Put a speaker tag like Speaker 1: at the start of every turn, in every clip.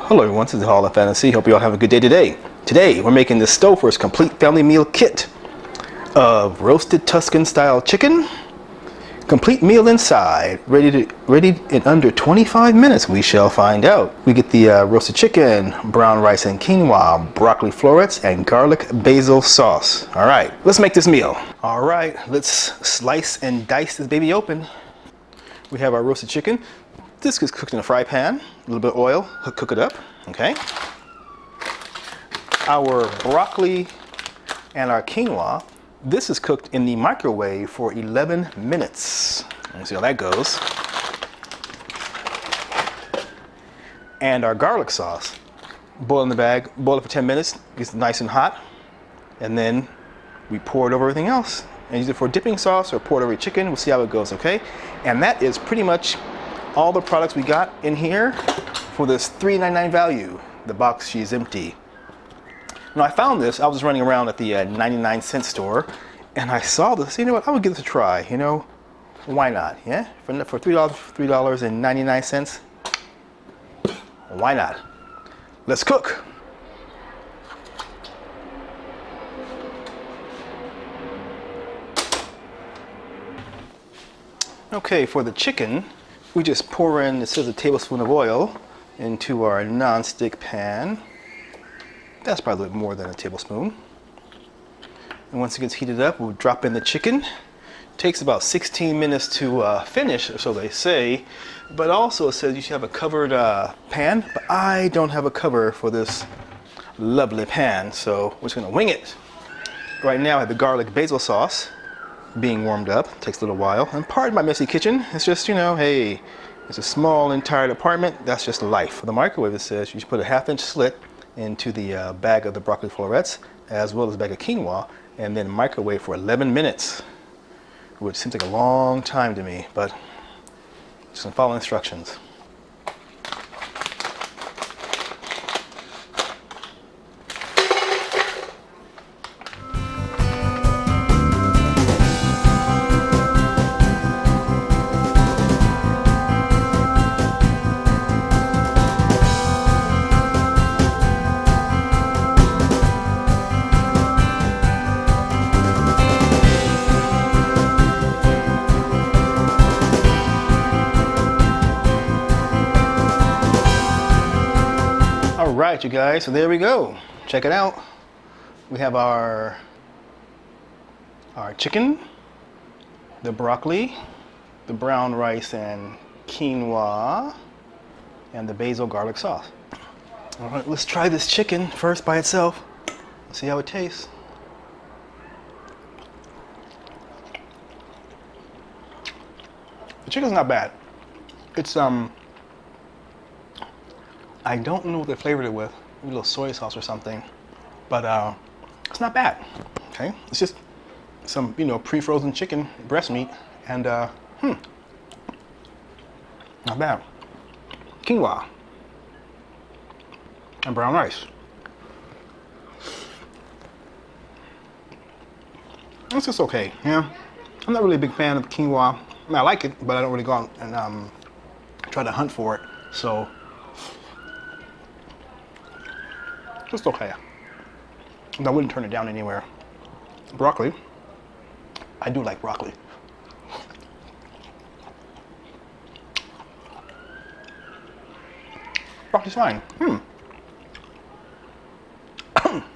Speaker 1: Hello everyone, this is HallOfFantasy. Hope you all have a good day today. Today we're making the Stouffers Complete Family Meal Kit of roasted Tuscan style chicken. Complete meal inside, ready in under 25 minutes. We shall find out. We get the roasted chicken, brown rice and quinoa, broccoli florets, and garlic basil sauce. All right, let's make this meal. All right, let's slice and dice this baby open. We have our roasted chicken. This is cooked in a fry pan, a little bit of oil, cook it up, okay? Our broccoli and our quinoa, this is cooked in the microwave for 11 minutes. Let's see how that goes. And our garlic sauce, boil in the bag, boil it for 10 minutes, gets nice and hot, and then we pour it over everything else. And use it for dipping sauce or pour it over your chicken. We'll see how it goes, okay? And that is pretty much all the products we got in here for this $3.99 value. The box, she's empty. Now I found this, I was running around at the 99-cent store and I saw this, you know what, I would give this a try, you know, why not, yeah? For $3.99, why not? Let's cook. Okay, for the chicken, we just pour in, it says a tablespoon of oil into our non-stick pan. That's probably a little more than a tablespoon. And once it gets heated up, we'll drop in the chicken. It takes about 16 minutes to finish, so they say. But also it says you should have a covered pan, but I don't have a cover for this lovely pan, so we're just gonna wing it. Right now I have the garlic basil sauce being warmed up. It takes a little while. And pardon my messy kitchen. It's just, you know, hey, it's a small and tired apartment. That's just life. For the microwave, it says you should put a 1/2-inch slit into the bag of the broccoli florets, as well as a bag of quinoa, and then microwave for 11 minutes, which seems like a long time to me, but just gonna follow instructions. All right, you guys, so there we go. Check it out. We have our chicken, the broccoli, the brown rice and quinoa, and the basil garlic sauce. All right, let's try this chicken first by itself. Let's see how it tastes. The chicken's not bad. It's I don't know what they flavored it with, maybe a little soy sauce or something, but it's not bad, okay? It's just some, you know, pre-frozen chicken, breast meat, and not bad. Quinoa and brown rice. It's just okay, yeah. I'm not really a big fan of quinoa. I mean, I like it, but I don't really go out and try to hunt for it, so just okay. I wouldn't turn it down anywhere. Broccoli. I do like broccoli. Broccoli's fine.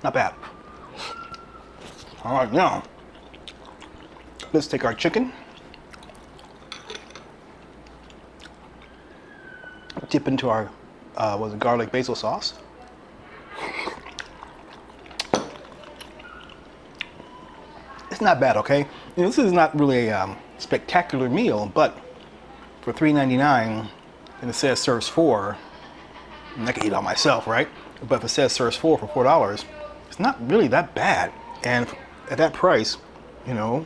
Speaker 1: Not bad. All right, now let's take our chicken, dip into our garlic basil sauce. It's not bad, okay? You know, this is not really a spectacular meal, but for $3.99, and it says serves 4, and I can eat it all myself, right? But if it says serves 4 for $4, it's not really that bad. And at that price, you know,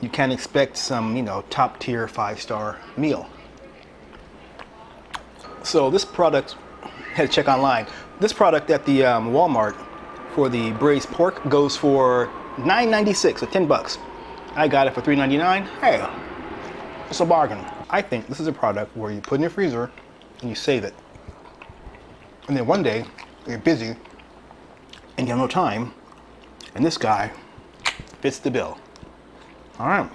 Speaker 1: you can expect some, you know, top tier 5-star meal. So this product, had to check online. This product at the Walmart for the braised pork goes for $9.96, or 10 bucks. I got it for $3.99. Hey, it's a bargain. I think this is a product where you put in your freezer and you save it. And then one day, you're busy and you have no time, and this guy fits the bill. All right.